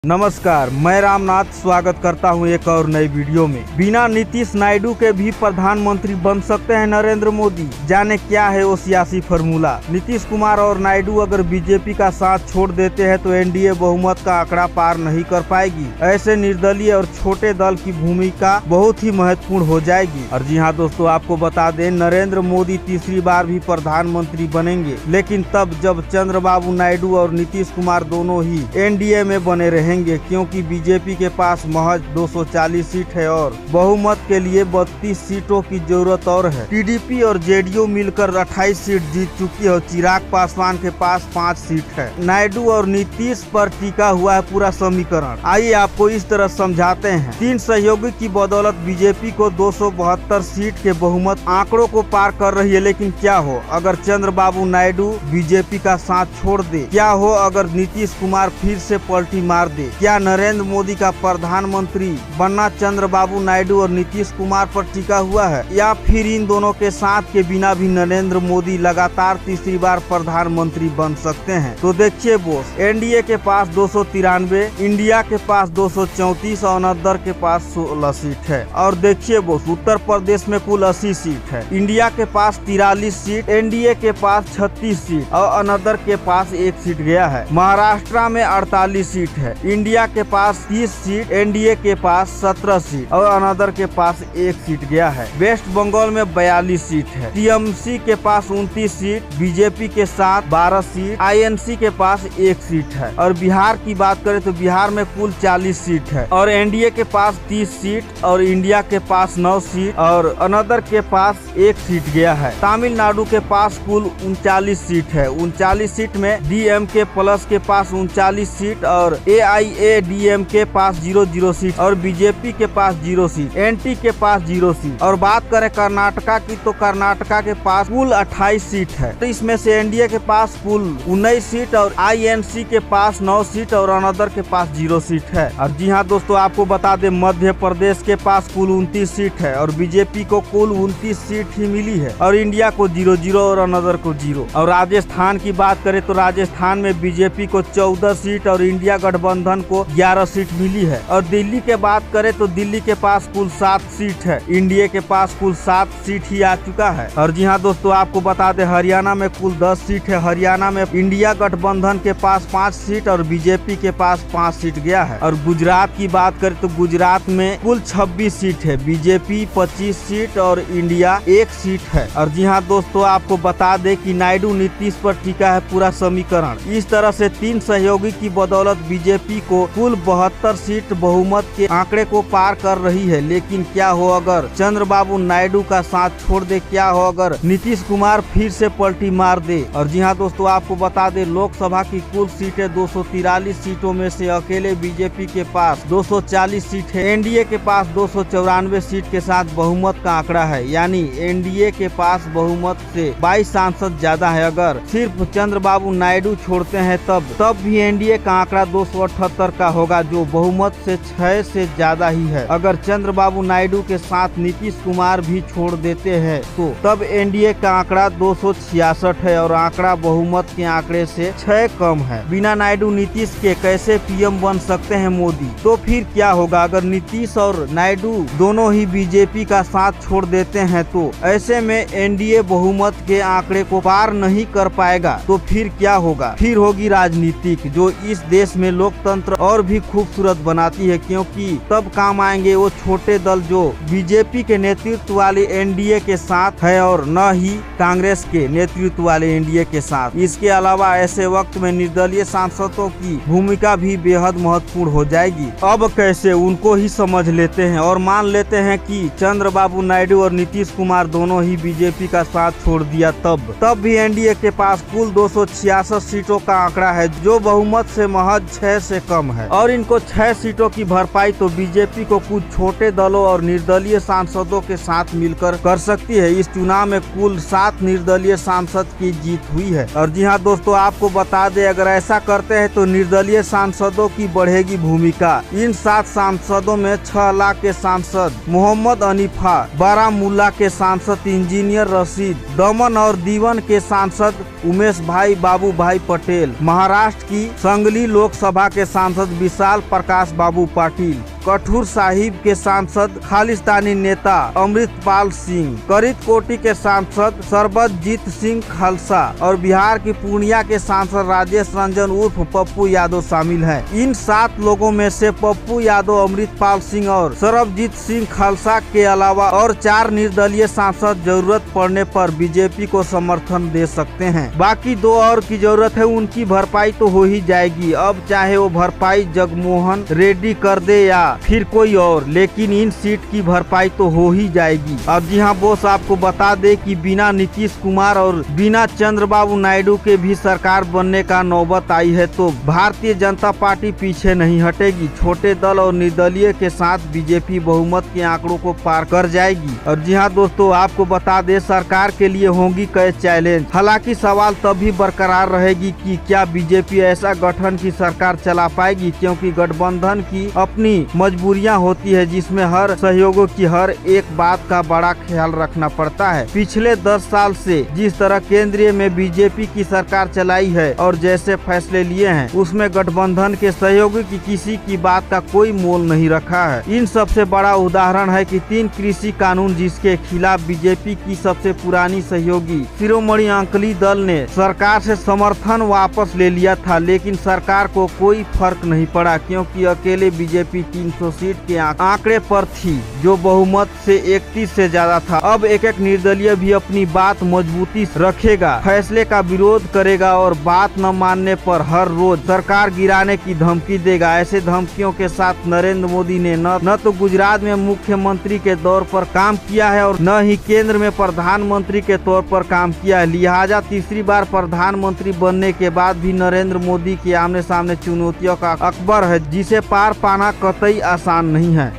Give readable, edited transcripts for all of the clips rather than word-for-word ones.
नमस्कार, मैं रामनाथ स्वागत करता हूं एक और नई वीडियो में। बिना नीतीश नायडू के भी प्रधानमंत्री बन सकते हैं नरेंद्र मोदी। जाने क्या है वो सियासी फॉर्मूला। नीतीश कुमार और नायडू अगर बीजेपी का साथ छोड़ देते हैं तो एनडीए बहुमत का आंकड़ा पार नहीं कर पाएगी। ऐसे निर्दलीय और छोटे दल की भूमिका बहुत ही महत्वपूर्ण हो जाएगी। और जी हाँ दोस्तों, आपको बता दें नरेंद्र मोदी तीसरी बार भी प्रधानमंत्री बनेंगे, लेकिन तब जब चंद्रबाबू नायडू और नीतीश कुमार दोनों ही एनडीए में बने रहे, क्योंकि बीजेपी के पास महज 240 सीट है और बहुमत के लिए 32 सीटों की जरूरत और है। टीडीपी और जेडीयू मिलकर 28 सीट जीत चुकी है और चिराग पासवान के पास 5 सीट है। नायडू और नीतीश पर टिका हुआ है पूरा समीकरण। आइए आपको इस तरह समझाते हैं। 3 सहयोगी की बदौलत बीजेपी को 272 सीट के बहुमत आंकड़ों को पार कर रही है। लेकिन क्या हो अगर चंद्रबाबू नायडू बीजेपी का साथ छोड़ दे? क्या हो अगर नीतीश कुमार फिर से पलटी मार दे? क्या नरेंद्र मोदी का प्रधानमंत्री बनना चंद्रबाबू नायडू और नीतीश कुमार पर टिका हुआ है, या फिर इन दोनों के साथ के बिना भी नरेंद्र मोदी लगातार तीसरी बार प्रधानमंत्री बन सकते हैं? तो देखिए बोस, एनडीए के पास 293, इंडिया के पास 234 और अनदर के पास 16 सीट है। और देखिए बोस, उत्तर प्रदेश में कुल 80 सीट है। इंडिया के पास 43 सीट, एनडीए के पास 36 सीट और अनदर के पास 1 सीट गया है। महाराष्ट्र में 48 सीट है। इंडिया के पास 30 सीट, एनडीए के पास 17 सीट और अनदर के पास 1 सीट गया है। वेस्ट बंगाल में 42 सीट है। टीएमसी के पास 29 सीट, बीजेपी के साथ 12 सीट, आईएनसी के पास 1 सीट है। और बिहार की बात करें तो बिहार में कुल 40 सीट है और एनडीए के पास 30 सीट और इंडिया के पास 9 सीट और अनदर के पास 1 सीट गया है। तमिलनाडु के पास कुल 39 सीट है। 39 सीट में डीएमके प्लस के पास 39 सीट और एआईएडीएम के पास 0 सीट और बीजेपी के पास 0 सीट, एनटी के पास 0 सीट। और बात करें कर्नाटका की तो कर्नाटका के पास कुल 28 सीट है। तो इसमें से एनडीए के पास कुल 19 सीट और आईएनसी के पास 9 सीट और अनदर के पास 0 सीट है। और जी हाँ दोस्तों, आपको बता दें मध्य प्रदेश के पास कुल 29 सीट है और बीजेपी को कुल 29 सीट ही मिली है और इंडिया को 0 और अनदर को 0। और राजस्थान की बात करें तो राजस्थान में बीजेपी को 14 सीट और इंडिया गठबंधन को 11 सीट मिली है। और दिल्ली के बात करें तो दिल्ली के पास कुल 7 सीट है, इंडिया के पास कुल 7 सीट ही आ चुका है। और जी हाँ दोस्तों, आपको बता दें हरियाणा में कुल 10 सीट है। हरियाणा में इंडिया गठबंधन के पास 5 सीट और बीजेपी के पास 5 सीट गया है। और गुजरात की बात करें तो गुजरात में कुल 26 सीट है, बीजेपी 25 सीट और इंडिया 1 सीट है। और जी हाँ दोस्तों, आपको बता दें कि नायडू नीतीश पर टिका है पूरा समीकरण। इस तरह से 3 सहयोगी की बदौलत बीजेपी को कुल 72 सीट बहुमत के आंकड़े को पार कर रही है। लेकिन क्या हो अगर चंद्रबाबू नायडू का साथ छोड़ दे? क्या हो अगर नीतीश कुमार फिर से पलटी मार दे? और जी हाँ दोस्तों, आपको बता दें लोकसभा की कुल सीटें 243 सीटों में से अकेले बीजेपी के पास 240 सीट है। एनडीए के पास 294 सीट के साथ बहुमत का आंकड़ा है, यानी एनडीए के पास बहुमत से 22 सांसद ज्यादा है। अगर सिर्फ चंद्रबाबू नायडू छोड़ते हैं तब भी एनडीए का आंकड़ा 278 का होगा, जो बहुमत से 6 से ज्यादा ही है। अगर चंद्रबाबू नायडू के साथ नीतीश कुमार भी छोड़ देते हैं तो तब एनडीए का आंकड़ा 266 है और आंकड़ा बहुमत के आंकड़े से 6 कम है। बिना नायडू नीतीश के कैसे पीएम बन सकते हैं मोदी? तो फिर क्या होगा अगर नीतीश और नायडू दोनों ही बीजेपी का साथ छोड़ देते हैं? तो ऐसे में एनडीए बहुमत के आंकड़े को पार नहीं कर पाएगा। तो फिर क्या होगा? फिर होगी राजनीतिक, जो इस देश में लोकतंत्र और भी खूबसूरत बनाती है, क्योंकि तब काम आएंगे वो छोटे दल जो बीजेपी के नेतृत्व वाले एनडीए के साथ है और न ही कांग्रेस के नेतृत्व वाले एनडीए के साथ। इसके अलावा ऐसे वक्त में निर्दलीय सांसदों की भूमिका भी बेहद महत्वपूर्ण हो जाएगी। अब कैसे, उनको ही समझ लेते हैं और मान लेते हैं कि चंद्रबाबू नायडू और नीतीश कुमार दोनों ही बीजेपी का साथ छोड़ दिया, तब भी एनडीए के पास कुल 266 सीटों का आंकड़ा है, जो बहुमत से महज 6 से कम है। और इनको 6 सीटों की भरपाई तो बीजेपी को कुछ छोटे दलों और निर्दलीय सांसदों के साथ मिलकर कर सकती है। इस चुनाव में कुल 7 निर्दलीय सांसद की जीत हुई है। और जी हाँ दोस्तों, आपको बता दें अगर ऐसा करते हैं तो निर्दलीय सांसदों की बढ़ेगी भूमिका। इन 7 सांसदों में 6 लाख के सांसद मोहम्मद अनीफा, बारामूला के सांसद इंजीनियर रशीद, दमन और दीवन के सांसद उमेश भाई बाबू भाई पटेल, महाराष्ट्र की संगली लोकसभा के सांसद विशाल प्रकाश बाबू पाटिल, कठूर साहिब के सांसद खालिस्तानी नेता अमृतपाल सिंह, करीतकोटी के सांसद सरबतजीत सिंह खालसा और बिहार की पूर्णिया के सांसद राजेश रंजन उर्फ पप्पू यादव शामिल हैं। इन 7 लोगों में से पप्पू यादव, अमृतपाल सिंह और सरबजीत सिंह खालसा के अलावा और 4 निर्दलीय सांसद जरूरत पड़ने पर बीजेपी को समर्थन दे सकते हैं। बाकी 2 और की जरूरत है, उनकी भरपाई तो हो ही जाएगी। अब चाहे वो भरपाई जगमोहन रेड्डी कर दे या फिर कोई और, लेकिन इन सीट की भरपाई तो हो ही जाएगी। अब जी हाँ बॉस, आपको बता दे कि बिना नीतीश कुमार और बिना चंद्रबाबू नायडू के भी सरकार बनने का नौबत आई है तो भारतीय जनता पार्टी पीछे नहीं हटेगी। छोटे दल और निर्दलीय के साथ बीजेपी बहुमत के आंकड़ों को पार कर जाएगी। और जी हाँ दोस्तों, आपको बता दे सरकार के लिए होंगी कई चैलेंज। हालांकि सवाल तभी बरकरार रहेगी कि क्या बीजेपी ऐसा गठन की सरकार चला पाएगी, क्योंकि गठबंधन की अपनी मजबूरियां होती है जिसमें हर सहयोगों की हर एक बात का बड़ा ख्याल रखना पड़ता है। पिछले 10 साल से जिस तरह केंद्रीय में बीजेपी की सरकार चलाई है और जैसे फैसले लिए हैं, उसमें गठबंधन के सहयोगी की किसी की बात का कोई मोल नहीं रखा है। इन सबसे बड़ा उदाहरण है कि 3 कृषि कानून जिसके खिलाफ बीजेपी की सबसे पुरानी सहयोगी शिरोमणि अकाली दल ने सरकार से समर्थन वापस ले लिया था, लेकिन सरकार को कोई फर्क नहीं पड़ा क्योंकि अकेले बीजेपी 300 सीट के आंकड़े पर थी जो बहुमत से 31 से ज्यादा था। अब एक निर्दलीय भी अपनी बात मजबूती से रखेगा, फैसले का विरोध करेगा और बात न मानने पर हर रोज सरकार गिराने की धमकी देगा। ऐसे धमकियों के साथ नरेंद्र मोदी ने न तो गुजरात में मुख्यमंत्री के तौर पर काम किया है और न ही केंद्र में प्रधानमंत्री के तौर पर काम किया है। लिहाजा तीसरी बार प्रधानमंत्री बनने के बाद भी नरेंद्र मोदी के आमने सामने चुनौतियों का अकबर है जिसे पार पाना कतई आसान नहीं है।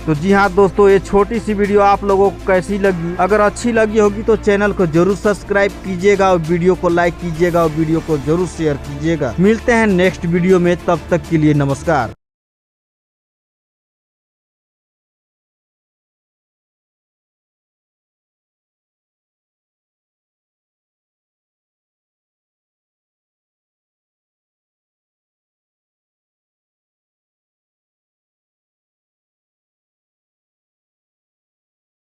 तो जी हाँ दोस्तों, ये छोटी सी वीडियो आप लोगों को कैसी लगी? अगर अच्छी लगी होगी तो चैनल को जरूर सब्सक्राइब कीजिएगा और वीडियो को लाइक कीजिएगा और वीडियो को जरूर शेयर कीजिएगा। मिलते हैं नेक्स्ट वीडियो में, तब तक के लिए नमस्कार।